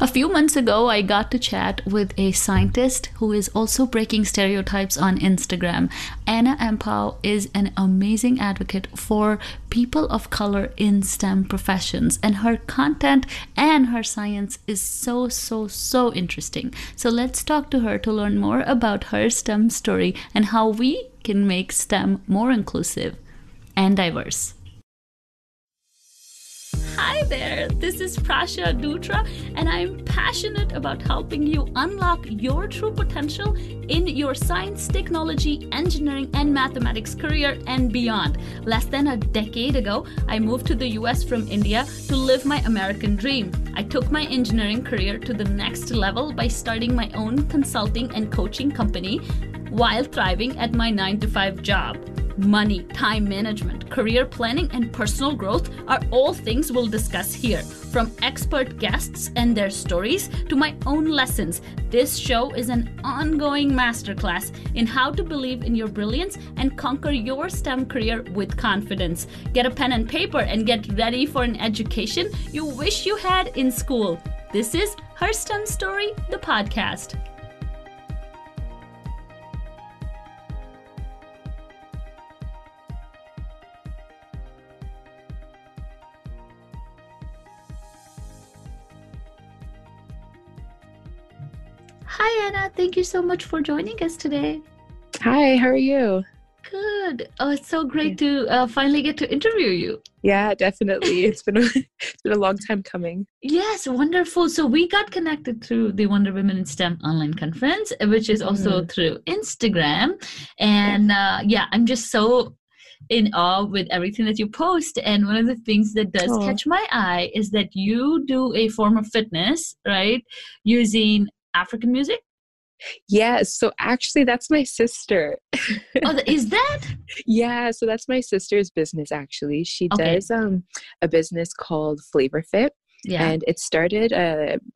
A few months ago, I got to chat with a scientist who is also breaking stereotypes on Instagram. Anna Ampaw is an amazing advocate for people of color in STEM professions, and her content and her science is so interesting. So let's talk to her to learn more about her STEM story and how we can make STEM more inclusive and diverse. Hi there, this is Prasha Dutra, and I'm passionate about helping you unlock your true potential in your science, technology, engineering, and mathematics career and beyond. Less than a decade ago, I moved to the US from India to live my American dream. I took my engineering career to the next level by starting my own consulting and coaching company while thriving at my 9-to-5 job. Money, time management, career planning, and personal growth are all things we'll discuss here. From expert guests and their stories to my own lessons, this show is an ongoing masterclass in how to believe in your brilliance and conquer your STEM career with confidence. Get a pen and paper and get ready for an education you wish you had in school. This is Her STEM Story, the podcast. Hi, Anna. Thank you so much for joining us today. Hi, how are you? Good. Oh, it's so great to finally get to interview you. Yeah, definitely. It's been a long time coming. Yes, wonderful. So we got connected through the Wonder Women in STEM online conference, which is also through Instagram. And I'm just so in awe with everything that you post. And one of the things that does catch my eye is that you do a form of fitness, right? Using African music? Yes. So actually, that's my sister. Oh, is that? Yeah. So that's my sister's business, actually. She does a business called Flavorfit. Yeah. And it started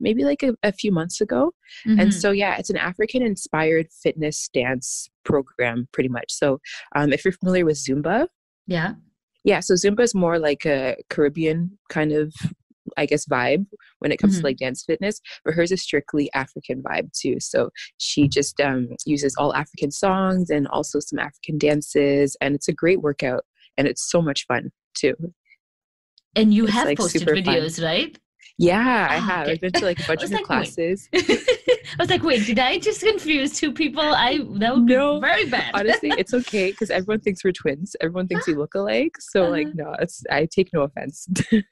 maybe like a few months ago. Mm-hmm. And so, yeah, it's an African-inspired fitness dance program, pretty much. So if you're familiar with Zumba. Yeah. Yeah. So Zumba is more like a Caribbean kind of, I guess, vibe when it comes to like dance fitness, but hers is strictly African vibe too. So she just uses all African songs and also some African dances, and it's a great workout and it's so much fun too. And you have posted videos, fun. Right? Yeah, I have. Okay. I've been to like a bunch of her classes. I was like, wait, did I just confuse two people? That would be very bad. Honestly, it's okay because everyone thinks we're twins. Everyone thinks we look alike. So like, no, I take no offense.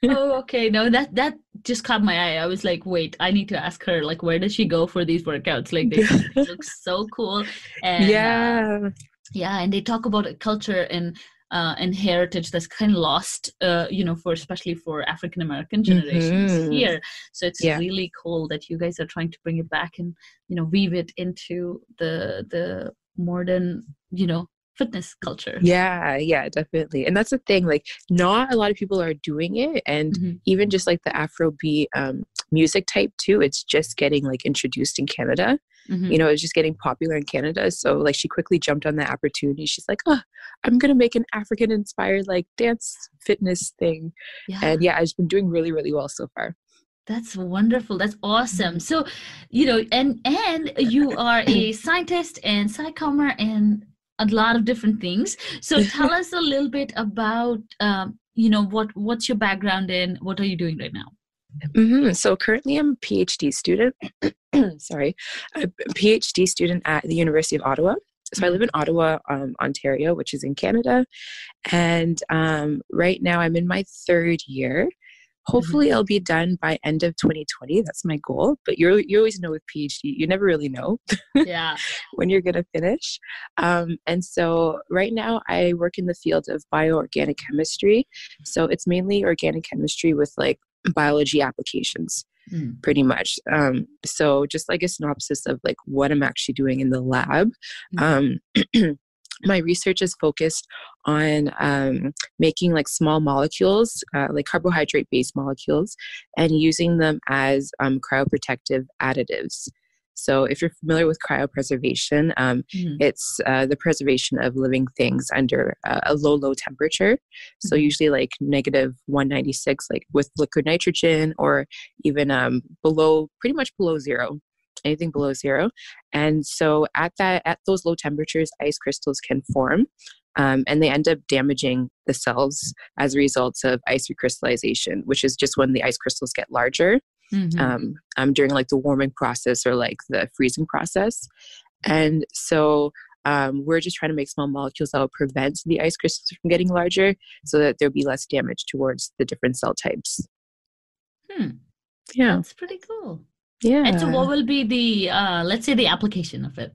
Oh, okay. No, that just caught my eye. I was like, wait, I need to ask her, like, where does she go for these workouts? Like, they look so cool. And and they talk about a culture and heritage that's kind of lost, especially for African American generations here. So it's really cool that you guys are trying to bring it back and weave it into the modern fitness culture. Yeah, definitely. And that's the thing, like not a lot of people are doing it, and even just like the Afrobeat music type too, it's just getting like introduced in Canada. It's just getting popular in Canada. So like she quickly jumped on the opportunity. She's like, I'm gonna make an African inspired like dance fitness thing. And I've been doing really, really well so far. That's wonderful. That's awesome. So, and you are a scientist and SciCommer and a lot of different things. So tell us a little bit about, what's your background in? What are you doing right now? So currently I'm a PhD student. Sorry, a PhD student at the University of Ottawa. So I live in Ottawa, Ontario, which is in Canada. And right now I'm in my third year. Hopefully I'll be done by end of 2020. That's my goal. But you always know with PhD, you never really know when you're going to finish. And so right now I work in the field of bioorganic chemistry. So it's mainly organic chemistry with like biology applications, pretty much. So just like a synopsis of like what I'm actually doing in the lab. My research is focused on making like small molecules, like carbohydrate-based molecules, and using them as cryoprotective additives. So if you're familiar with cryopreservation, it's the preservation of living things under a low temperature. So usually like negative 196, like with liquid nitrogen, or even pretty much below zero. Anything below zero. And so at those low temperatures, ice crystals can form, and they end up damaging the cells as a result of ice recrystallization, which is just when the ice crystals get larger during like the warming process or like the freezing process. And so we're just trying to make small molecules that will prevent the ice crystals from getting larger so that there'll be less damage towards the different cell types. Yeah. That's pretty cool. Yeah. And so what will be the, let's say, the application of it?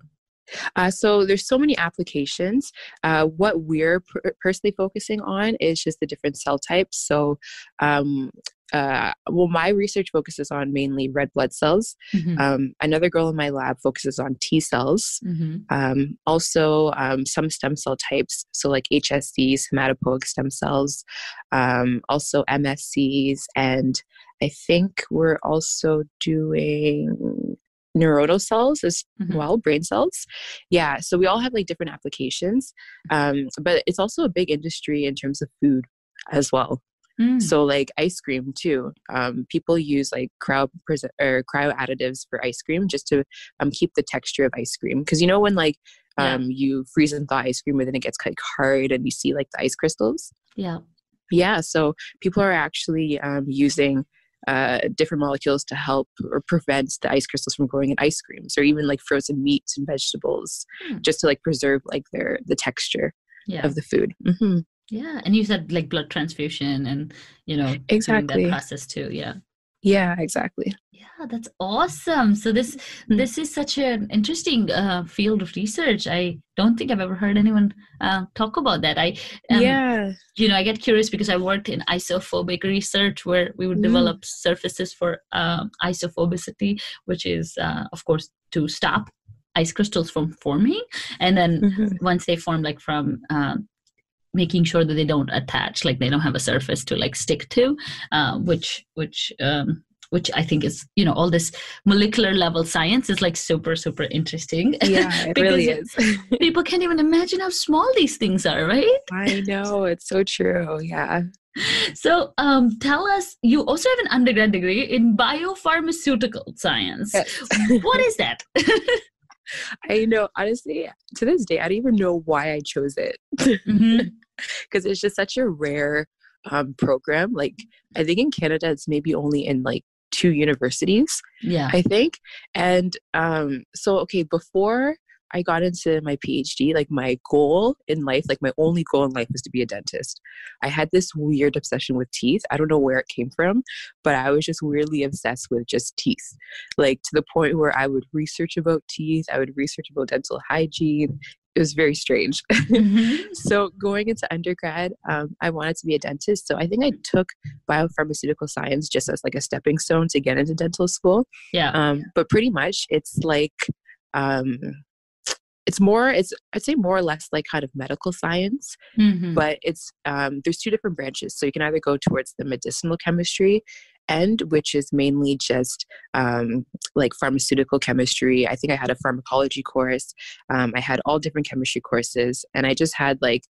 So there's so many applications. What we're personally focusing on is just the different cell types. So, my research focuses on mainly red blood cells. Another girl in my lab focuses on T cells. Also, some stem cell types. So like HSCs, hematopoietic stem cells, also MSCs, and I think we're also doing neuronal cells as well, brain cells. Yeah, so we all have like different applications, but it's also a big industry in terms of food as well. So like ice cream too. People use like cryo additives for ice cream just to keep the texture of ice cream. Because you know when like you freeze and thaw ice cream and then it gets like hard and you see like the ice crystals? Yeah, so people are actually using different molecules to help or prevent the ice crystals from growing in ice creams, or even like frozen meats and vegetables, just to like preserve like the texture of the food. Yeah, and you said like blood transfusion and doing that process too. Yeah, exactly. Yeah, that's awesome. So this is such an interesting field of research. I don't think I've ever heard anyone talk about that. I get curious because I worked in isophobic research where we would develop surfaces for isophobicity, which is of course to stop ice crystals from forming, and then once they form, like from making sure that they don't attach, like they don't have a surface to like stick to, which I think is, all this molecular level science is like super, super interesting. Yeah, it really is. People can't even imagine how small these things are, right? I know, it's so true. Yeah. So tell us, you also have an undergrad degree in Biopharmaceutical Science. Yes. What is that? I know, honestly, to this day, I don't even know why I chose it. Because it's just such a rare program. Like, I think in Canada, it's maybe only in like 2 universities, I think. And before I got into my PhD, like my goal in life, like my only goal in life was to be a dentist. I had this weird obsession with teeth. I don't know where it came from, but I was just weirdly obsessed with just teeth, like to the point where I would research about teeth. I would research about dental hygiene. It was very strange. So going into undergrad, I wanted to be a dentist. So I think I took biopharmaceutical science just as like a stepping stone to get into dental school. But pretty much it's like, I'd say more or less like kind of medical science, but it's, there's 2 different branches. So you can either go towards the medicinal chemistry end, which is mainly just like pharmaceutical chemistry. I think I had a pharmacology course. I had all different chemistry courses, and I just had like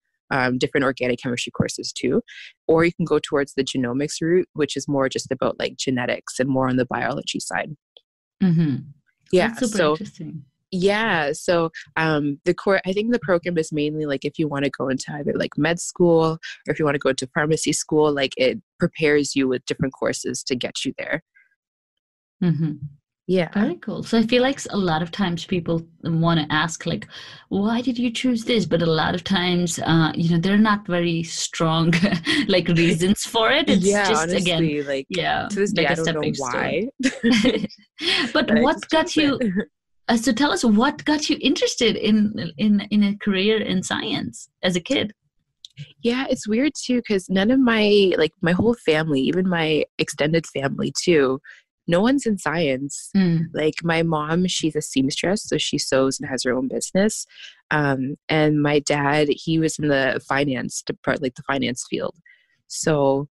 different organic chemistry courses too. Or you can go towards the genomics route, which is more just about like genetics and more on the biology side. Yeah, that's super interesting. Yeah. So I think the program is mainly like if you want to go into either like med school or if you want to go to pharmacy school, like it prepares you with different courses to get you there. Yeah. Very cool. So I feel like a lot of times people want to ask like, why did you choose this? But a lot of times, they're not very strong like reasons for it. It's just, honestly, again, like to this day, I don't know why. But what got you... So tell us, what got you interested in a career in science as a kid? Yeah, it's weird too, because none of my whole family, even my extended family too, no one's in science. Like my mom, she's a seamstress, so she sews and has her own business. And my dad, he was in the finance department, like the finance field. So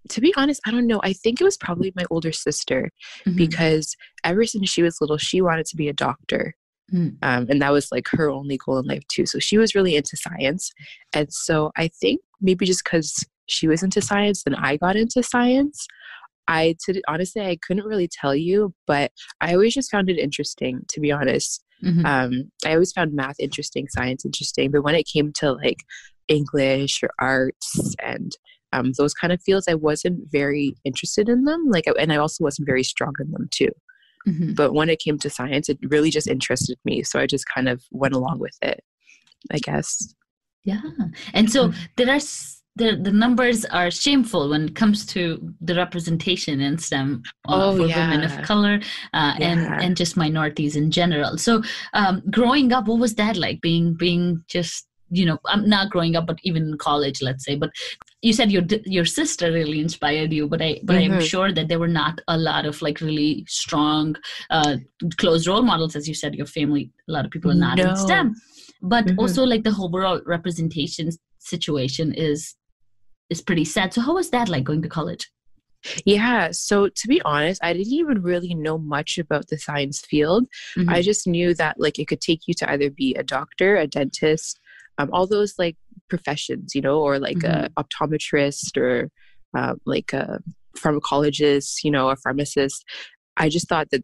To be honest, I don't know. I think it was probably my older sister because ever since she was little, she wanted to be a doctor. And that was like her only goal in life too. So she was really into science. And so I think maybe just because she was into science, then I got into science. Honestly, I couldn't really tell you, but I always just found it interesting, to be honest. I always found math interesting, science interesting. But when it came to like English or arts and those kind of fields, I wasn't very interested in them. And I also wasn't very strong in them too. But when it came to science, it really just interested me. So I just kind of went along with it, I guess. Yeah. And so the numbers are shameful when it comes to the representation in STEM for women of color and just minorities in general. So growing up, what was that like being just, I'm not growing up, but even in college, let's say, but you said your sister really inspired you, but I'm sure that there were not a lot of like really strong, close role models, as you said, your family, a lot of people are not in STEM, but also like the overall representation situation is pretty sad. So how was that like going to college? Yeah. So to be honest, I didn't even really know much about the science field. I just knew that like it could take you to either be a doctor, a dentist, all those like professions, or like a optometrist or like a pharmacologist, a pharmacist. I just thought that,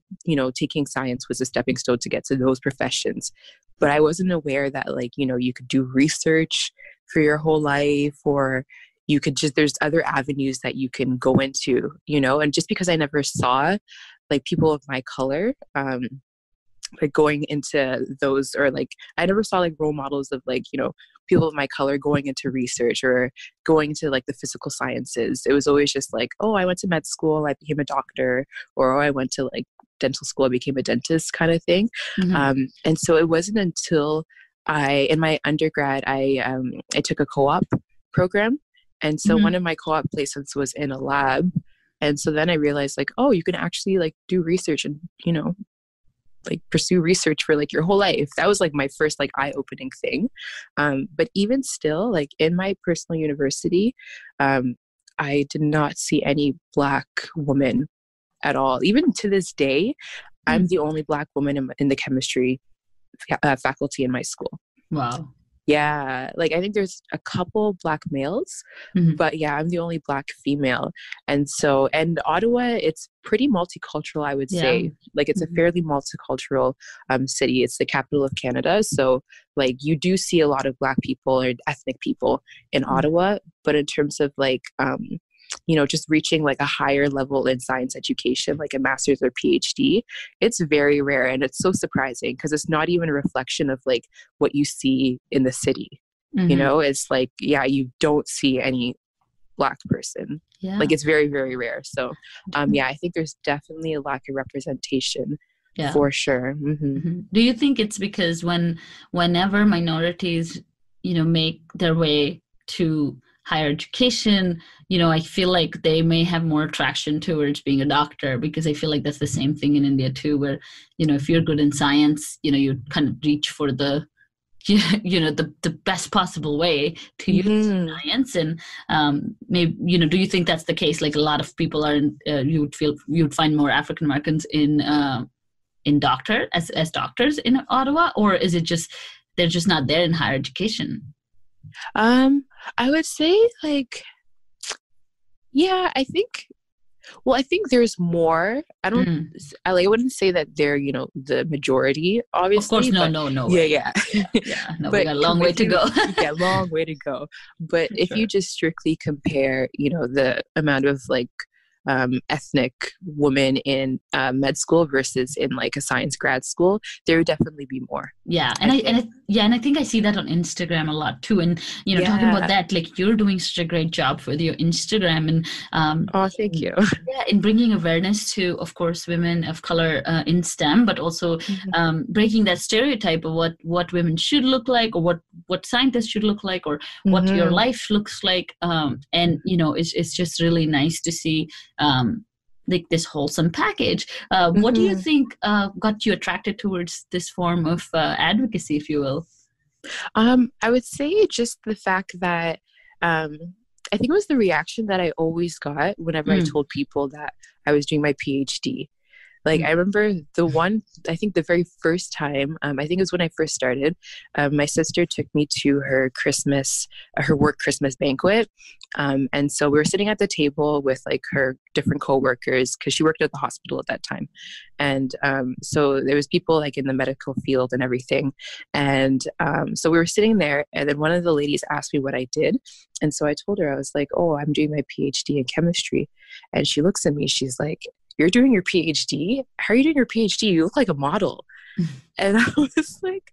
taking science was a stepping stone to get to those professions. But I wasn't aware that like, you could do research for your whole life, or you could there's other avenues that you can go into, and just because I never saw like people of my color, like going into those, or like I never saw like role models of like, people of my color going into research or going to like the physical sciences. It was always just like, oh, I went to med school, I became a doctor, or oh, I went to like dental school, I became a dentist kind of thing. And so it wasn't until in my undergrad, I took a co-op program. And so one of my co-op placements was in a lab. And so then I realized like, oh, you can actually like do research and, like pursue research for like your whole life. That was like my first like eye-opening thing. But even still, like in my personal university, I did not see any Black woman at all. Even to this day, I'm the only Black woman in the chemistry faculty in my school. Wow. Yeah, like I think there's a couple Black males, but yeah, I'm the only Black female. And Ottawa, it's pretty multicultural, I would say. Like it's a fairly multicultural city. It's the capital of Canada. So like you do see a lot of Black people or ethnic people in Ottawa, but in terms of like, just reaching like a higher level in science education, like a master's or PhD, it's very rare. And it's so surprising because it's not even a reflection of like what you see in the city. It's like, yeah, you don't see any Black person. Like it's very, very rare. So I think there's definitely a lack of representation for sure. Do you think it's because whenever minorities, make their way to higher education, I feel like they may have more attraction towards being a doctor, because I feel like that's the same thing in India too, where, if you're good in science, you kind of reach for the best possible way to use science. And maybe, do you think that's the case? Like a lot of people are, you would find more African Americans in doctors in Ottawa, or is it just, they're just not there in higher education? I would say like, yeah, I think there's more. I wouldn't say that they're, the majority, obviously. Of course, no. Yeah. No, we got a long way to go. Yeah, long way to go. But if you just strictly compare, the amount of like ethnic women in med school versus in like a science grad school, there would definitely be more. Yeah, and I think I see that on Instagram a lot too. And talking about that, like you're doing such a great job with your Instagram, and oh, thank you. Yeah, in bringing awareness to, of course, women of color in STEM, but also breaking that stereotype of what women should look like, or what scientists should look like, or what your life looks like. And it's just really nice to see like this wholesome package. What do you think got you attracted towards this form of advocacy, if you will? I would say just the fact that I think it was the reaction that I always got whenever I told people that I was doing my PhD. Like, I remember I think the very first time, I think it was when I first started, my sister took me to her work Christmas banquet. And so we were sitting at the table with like her different coworkers, because she worked at the hospital at that time. And so there was people like in the medical field and everything. And so we were sitting there, and then one of the ladies asked me what I did. And so I told her, I was like, oh, I'm doing my PhD in chemistry. And she looks at me, she's like, you're doing your PhD? How are you doing your PhD? You look like a model. And I was like,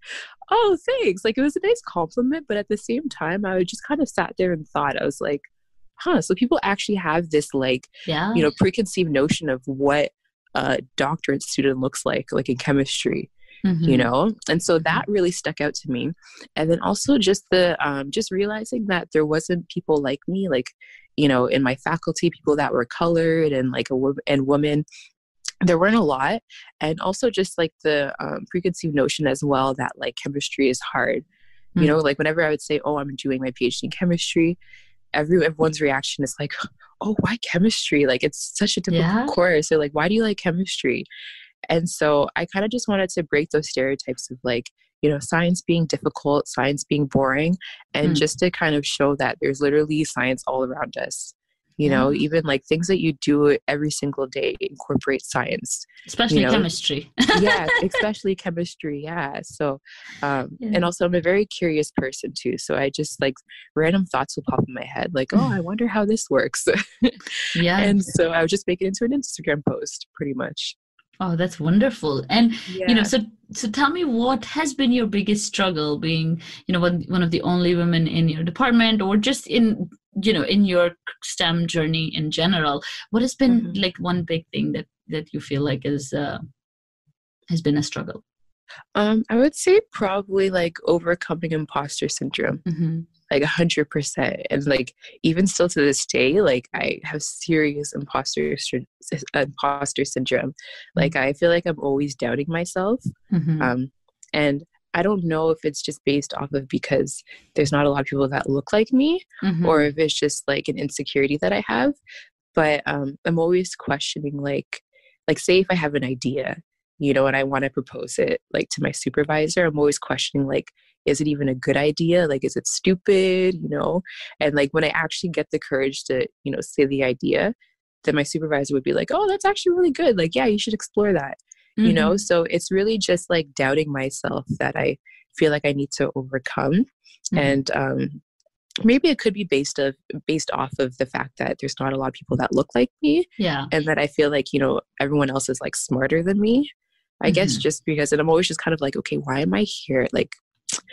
oh, thanks. Like, it was a nice compliment. But at the same time, I just kind of sat there and thought, I was like, so people actually have this like, preconceived notion of what a doctorate student looks like in chemistry. And so that really stuck out to me. And then also just just realizing that there wasn't people like me, in my faculty, people that were colored and women, there weren't a lot. And also just like the preconceived notion as well that like chemistry is hard. Whenever I would say, oh, I'm doing my PhD in chemistry, everyone's reaction is like, oh, why chemistry? Like, it's such a difficult course. Or like, why do you like chemistry? And so I kind of just wanted to break those stereotypes of science being difficult, science being boring, and just to kind of show that there's literally science all around us. Even like things that you do every single day incorporate science. Especially chemistry. Yeah, especially chemistry. Yeah. So, and also I'm a very curious person too. So I just like random thoughts will pop in my head like, oh, I wonder how this works. And so I would just make it into an Instagram post pretty much. Oh, that's wonderful. And, so tell me, what has been your biggest struggle being, one of the only women in your department, or just in your STEM journey in general? What has been like one big thing that you feel like has been a struggle? I would say probably like overcoming imposter syndrome. Like 100%. And like, even still to this day, like I have serious imposter syndrome. Like, I feel like I'm always doubting myself. And I don't know if it's just based off of because there's not a lot of people that look like me, or if it's just like an insecurity that I have. But I'm always questioning, like say if I have an idea, and I want to propose it like to my supervisor, I'm always questioning, like, is it even a good idea? Like, is it stupid? And like, when I actually get the courage to, say the idea, then my supervisor would be like, oh, that's actually really good. Like, yeah, you should explore that, So it's really just like doubting myself that I feel like I need to overcome. And maybe it could be based off of the fact that there's not a lot of people that look like me. Yeah. And that I feel like, everyone else is like smarter than me. I guess just because, and I'm always just kind of like, okay, why am I here? Like,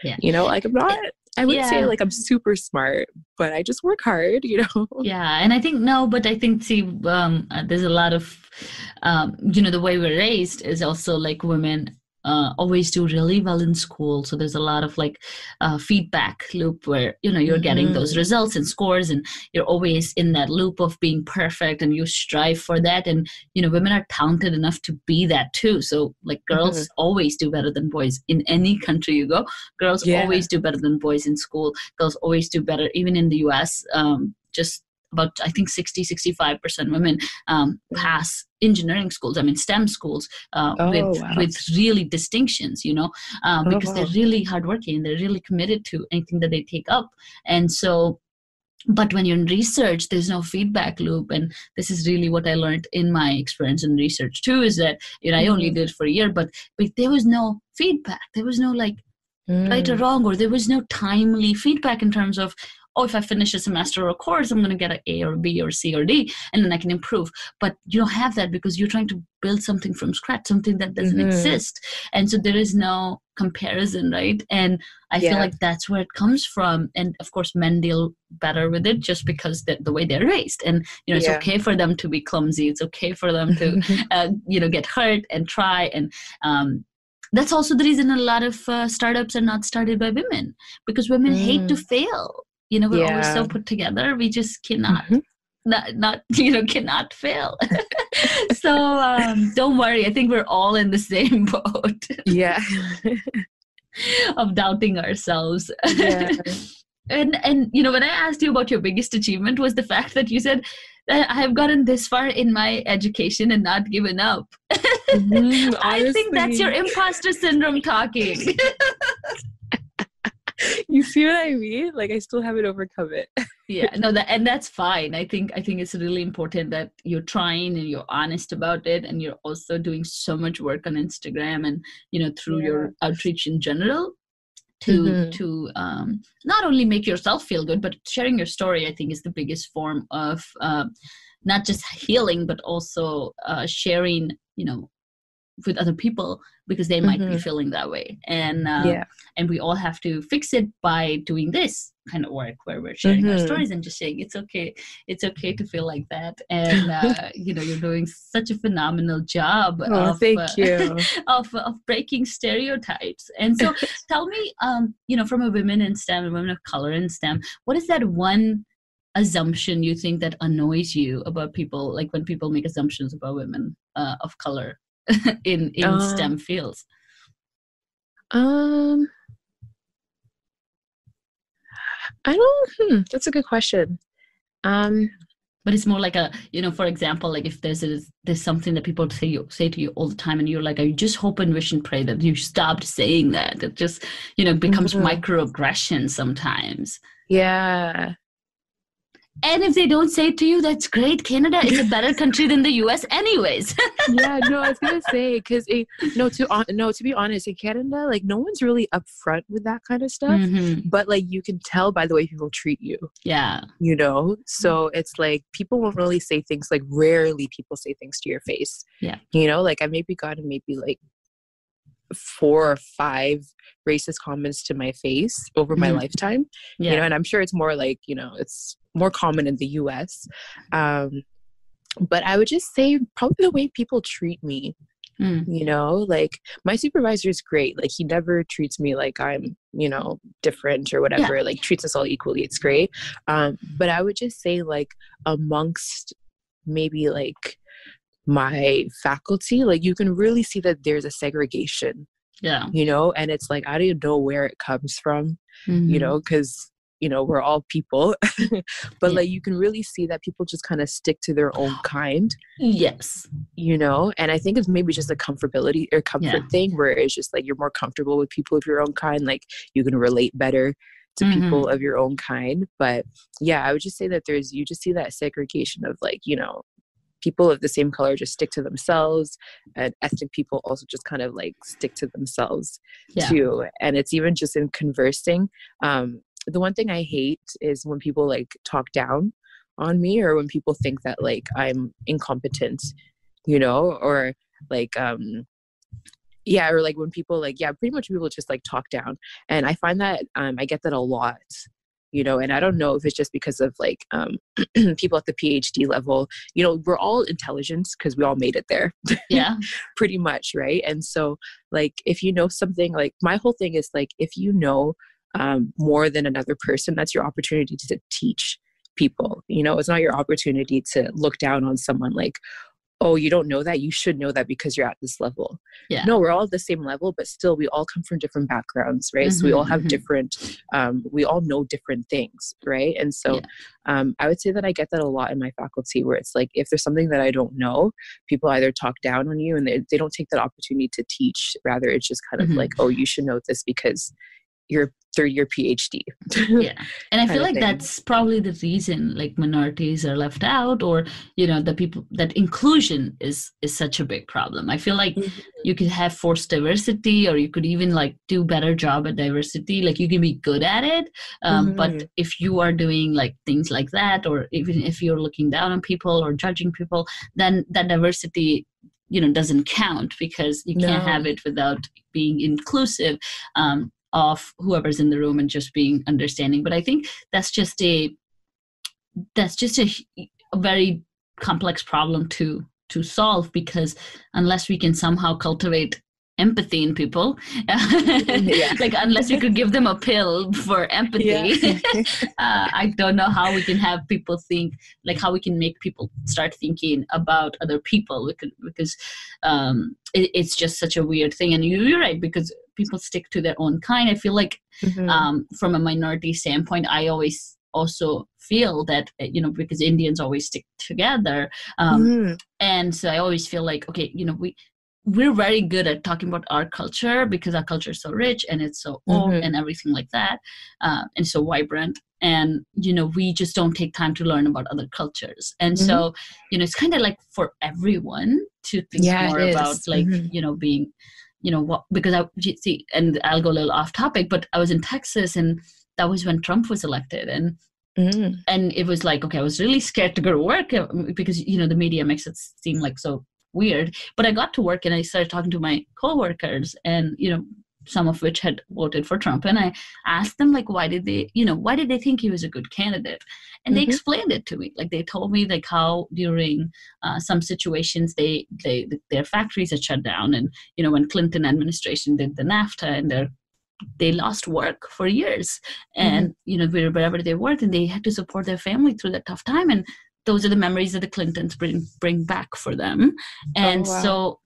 like I'm not, I wouldn't say like I'm super smart, but I just work hard, Yeah. And I think, there's a lot of, the way we're raised is also like women always do really well in school. So there's a lot of like feedback loop where, you're getting those results and scores, and you're always in that loop of being perfect, and you strive for that. And, women are talented enough to be that too. So like girls always do better than boys in any country you go. Girls always do better than boys in school. Girls always do better, even in the US. Just about, I think 60-65% women pass engineering schools, STEM schools with really distinctions, because they're really hardworking, they're really committed to anything that they take up. And so, but when you're in research, there's no feedback loop. And this is really what I learned in my experience in research too, is that, I only did it for a year, but there was no feedback. There was no like right or wrong, or there was no timely feedback in terms of, oh, if I finish a semester or a course, I'm going to get an A or B or C or D, and then I can improve. But you don't have that because you're trying to build something from scratch, something that doesn't exist. And so there is no comparison, right? And I feel like that's where it comes from. And of course, men deal better with it just because the way they're raised. And, it's okay for them to be clumsy. It's okay for them to, get hurt and try. And that's also the reason a lot of startups are not started by women, because women hate to fail. We're always so put together. We just cannot, cannot fail. So don't worry. I think we're all in the same boat. Yeah. Of doubting ourselves. And when I asked you about your biggest achievement was the fact that you said that I have gotten this far in my education and not given up. I think that's your imposter syndrome talking. You see what I mean? Like, I still haven't overcome it. Yeah, no, that's fine. I think it's really important that you're trying and you're honest about it, and you're also doing so much work on Instagram and through your outreach in general to not only make yourself feel good, but sharing your story. I think is the biggest form of not just healing, but also sharing, with other people, because they might be feeling that way. And and we all have to fix it by doing this kind of work where we're sharing our stories and just saying it's okay to feel like that. And you're doing such a phenomenal job thank you. of breaking stereotypes. And so tell me, from a women in STEM and women of color in STEM, what is that one assumption you think that annoys you about people, like when people make assumptions about women of color in STEM fields? I don't. That's a good question. But it's more like for example, like if there's something that people say to you all the time, and you're like, I just hope and wish and pray that you stopped saying that. It just becomes microaggression sometimes. Yeah. And if they don't say it to you, that's great. Canada is a better country than the US anyways. Yeah, no, I was going to say, because to be honest, in Canada, like no one's really upfront with that kind of stuff, but like you can tell by the way people treat you. Yeah. So it's like people won't really say things, like rarely people say things to your face. Yeah. Like I maybe gotten like 4 or 5 racist comments to my face over my lifetime, and I'm sure it's more like, it's more common in the US. But I would just say probably the way people treat me, like my supervisor is great. Like he never treats me like I'm, different or whatever, like treats us all equally. It's great. But I would just say like amongst maybe like my faculty, like you can really see that there's a segregation, and it's like, I don't know where it comes from, because we're all people, but like you can really see that people just kind of stick to their own kind. Yes. And I think it's maybe just a comfort thing, where it's just like you're more comfortable with people of your own kind, like you can relate better to people of your own kind. But yeah, I would just say that you just see that segregation of like, people of the same color just stick to themselves, and ethnic people also just kind of like stick to themselves too. And it's even just in conversing. The one thing I hate is when people like talk down on me, or when people think that like I'm incompetent, or like, or like when people like, pretty much people just like talk down. And I find that I get that a lot. And I don't know if it's just because of like people at the PhD level, we're all intelligent because we all made it there. Yeah. Pretty much. Right. And so like, if you know something, like my whole thing is like, if you know more than another person, that's your opportunity to teach people. It's not your opportunity to look down on someone like, oh, you don't know that, you should know that because you're at this level. Yeah. No, we're all at the same level, but still we all come from different backgrounds, right? So we all have different, we all know different things, right? And so I would say that I get that a lot in my faculty, where it's like, if there's something that I don't know, people either talk down on you and they don't take that opportunity to teach. Rather, it's just kind of like, oh, you should know this because you're third-year PhD. Yeah. And I feel like that's probably the reason like minorities are left out, or the people, that inclusion is such a big problem. I feel like you could have forced diversity, or you could even like do better job at diversity, like you can be good at it, but if you are doing like things like that, or even if you're looking down on people or judging people, then that diversity doesn't count, because you can't have it without being inclusive of whoever's in the room and just being understanding. But I think that's just a very complex problem to solve, because unless we can somehow cultivate empathy in people, like unless we could give them a pill for empathy, I don't know how we can have people think, like how we can make people start thinking about other people, because it's just such a weird thing. And you're right, because people stick to their own kind. I feel like from a minority standpoint, I always also feel that, because Indians always stick together. And so I always feel like, okay, we're very good at talking about our culture because our culture is so rich and it's so old and everything like that, and so vibrant. And, we just don't take time to learn about other cultures. And so, it's kind of like for everyone to think more about like, being, because and I'll go a little off topic, but I was in Texas and that was when Trump was elected. And it was like, okay, I was really scared to go to work because, the media makes it seem like so weird. But I got to work and I started talking to my coworkers, and, some of which had voted for Trump. And I asked them, like, why did they think he was a good candidate? And they explained it to me. Like, they told me, like, how during some situations their factories had shut down. And, when Clinton administration did the NAFTA, and they lost work for years. And, wherever they worked, and they had to support their family through that tough time. And those are the memories that the Clintons bring back for them. And so,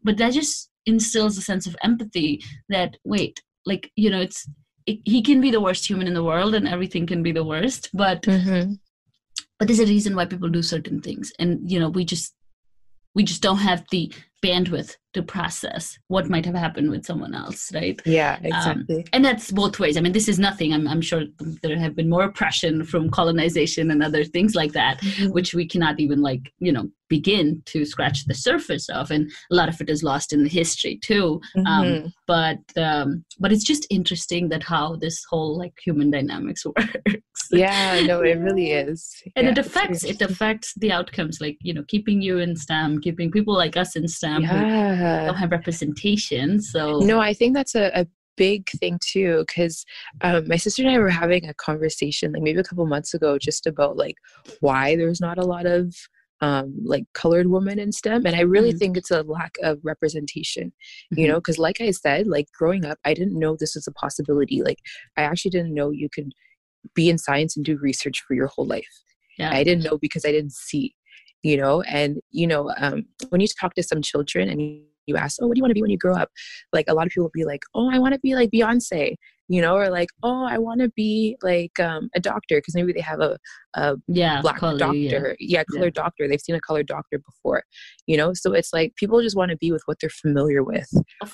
but that just instills a sense of empathy that, wait, like, he can be the worst human in the world and everything can be the worst, but there's a reason why people do certain things. And, we just don't have the bandwidth to process what might have happened with someone else, right? Yeah, exactly. And that's both ways. I mean, this is nothing. I'm sure there have been more oppression from colonization and other things like that, which we cannot even begin to scratch the surface of. And a lot of it is lost in the history too. But it's just interesting that how this whole like human dynamics works. Yeah, no, it really is. And it affects the outcomes, like, keeping you in STEM, keeping people like us in STEM who don't have representation. So no, I think that's a big thing too, because my sister and I were having a conversation like maybe a couple months ago just about like why there's not a lot of like colored women in STEM. And I really think it's a lack of representation, because like I said, like growing up, I didn't know this was a possibility. Like I actually didn't know you could be in science and do research for your whole life. I didn't know because I didn't see, and, when you talk to some children and you ask, oh, what do you want to be when you grow up? Like a lot of people will be like, oh, I want to be like Beyonce, or like, oh, I want to be like a doctor, because maybe they have a black color, doctor, colored doctor. They've seen a colored doctor before, so it's like people just want to be with what they're familiar with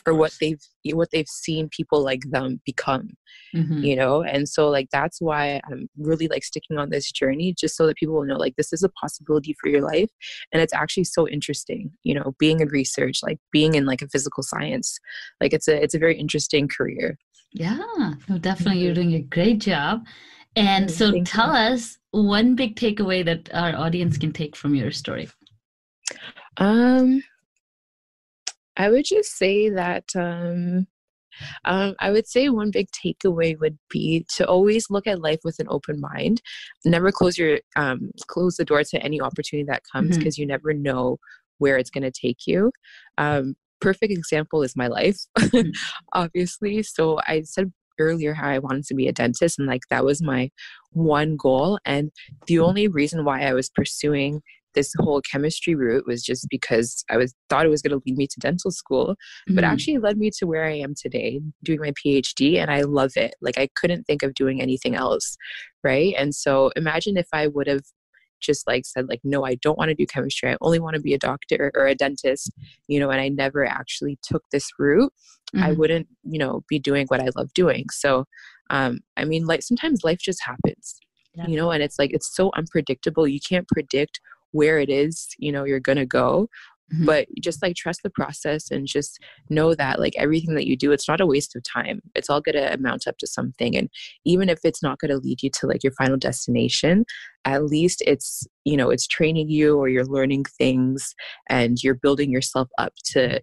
or what they've seen people like them become, and so like that's why I'm really like sticking on this journey, just so that people will know like this is a possibility for your life. And it's actually so interesting, being in research, like being in like a physical science, like it's a very interesting career. Yeah, no, definitely. You're doing a great job. And so tell us one big takeaway that our audience can take from your story. I would just say that I would say one big takeaway would be to always look at life with an open mind. Never close the door to any opportunity that comes, because you never know where it's going to take you. Perfect example is my life, obviously. So I said earlier how I wanted to be a dentist, and like that was my one goal. And the only reason why I was pursuing this whole chemistry route was just because I thought it was going to lead me to dental school, but actually led me to where I am today, doing my PhD, and I love it. Like I couldn't think of doing anything else, right? And so imagine if I would have just like said like, no, I don't want to do chemistry. I only want to be a doctor or a dentist, and I never actually took this route. I wouldn't, be doing what I love doing. So, I mean, like sometimes life just happens, and it's so unpredictable. You can't predict where it is, you're going to go, but just like trust the process and just know that like everything that you do, it's not a waste of time. It's all going to amount up to something. And even if it's not going to lead you to like your final destination, at least it's, it's training you, or you're learning things and you're building yourself up to,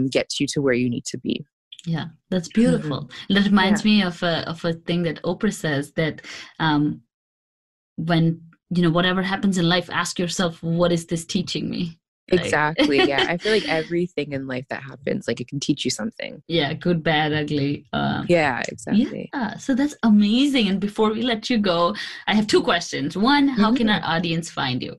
get you to where you need to be. Yeah, that's beautiful. That reminds me of a thing that Oprah says, that when, whatever happens in life, ask yourself, what is this teaching me? Exactly. Yeah. I feel like everything in life that happens, like it can teach you something. Yeah. Good, bad, ugly. Yeah, exactly. Yeah. So that's amazing. And before we let you go, I have two questions. One, how can our audience find you?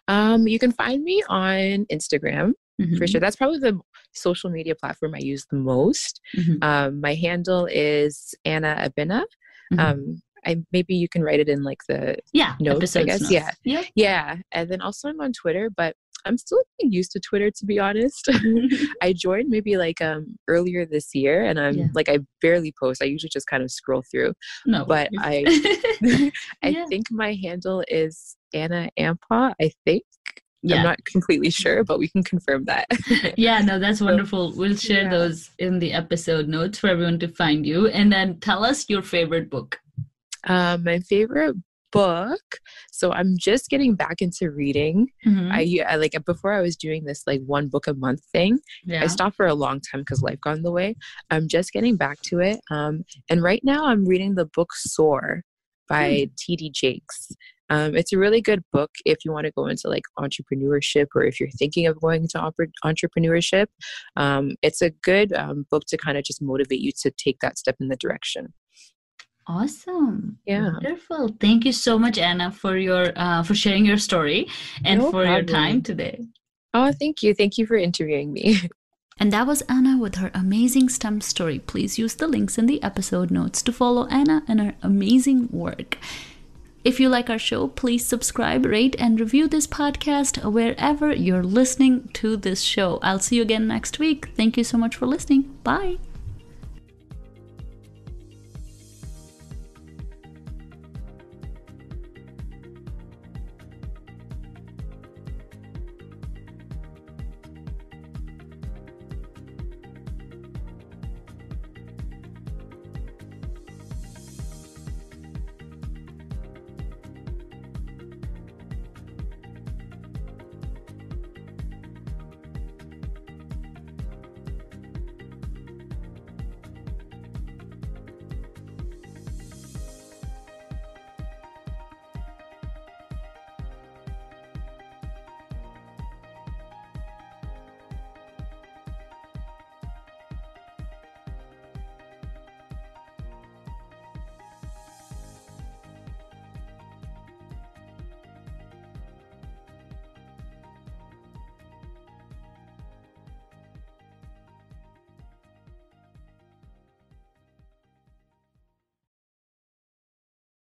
You can find me on Instagram for sure. That's probably the social media platform I use the most. My handle is Anna Ampaw. Maybe you can write it in like the notes, I guess. Notes. Yeah. And then also I'm on Twitter, but I'm still getting used to Twitter, to be honest. I joined maybe like earlier this year, and I'm like, I barely post. I usually just kind of scroll through. No, but I think my handle is Anna Ampaw, I think. I'm not completely sure, but we can confirm that. No, that's wonderful. We'll share those in the episode notes for everyone to find you. And then tell us your favorite book. My favorite book. So I'm just getting back into reading. I like, before I was doing this like one book a month thing. I stopped for a long time because life got in the way. I'm just getting back to it. And right now I'm reading the book Soar by T.D. Jakes. It's a really good book if you want to go into like entrepreneurship, or if you're thinking of going into entrepreneurship. It's a good book to kind of just motivate you to take that step in the direction. Awesome. Wonderful. Thank you so much, Anna, for your for sharing your story and your time today. Oh, thank you. Thank you for interviewing me. And that was Anna with her amazing STEM story. Please use the links in the episode notes to follow Anna and her amazing work. If you like our show, please subscribe, rate, and review this podcast wherever you're listening to this show. I'll see you again next week. Thank you so much for listening. Bye.